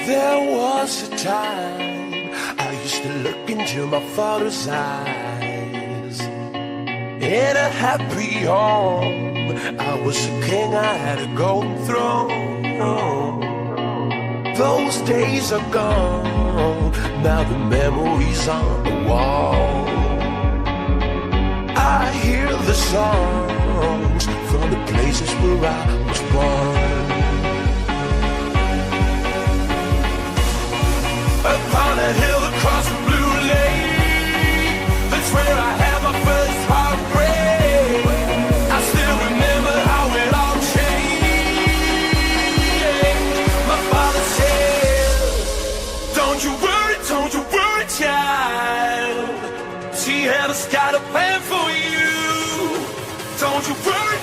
There was a time I used to look into my father's eyes. In a happy home, I was a king, I had a golden throne. Those days are gone, now the memories on the wall. I hear the songs from the places where I was born. Upon a hill across the blue lake, that's where I had my first heartbreak. I still remember how it all changed. My father said, don't you worry, child. She has got a plan for you. Don't you worry,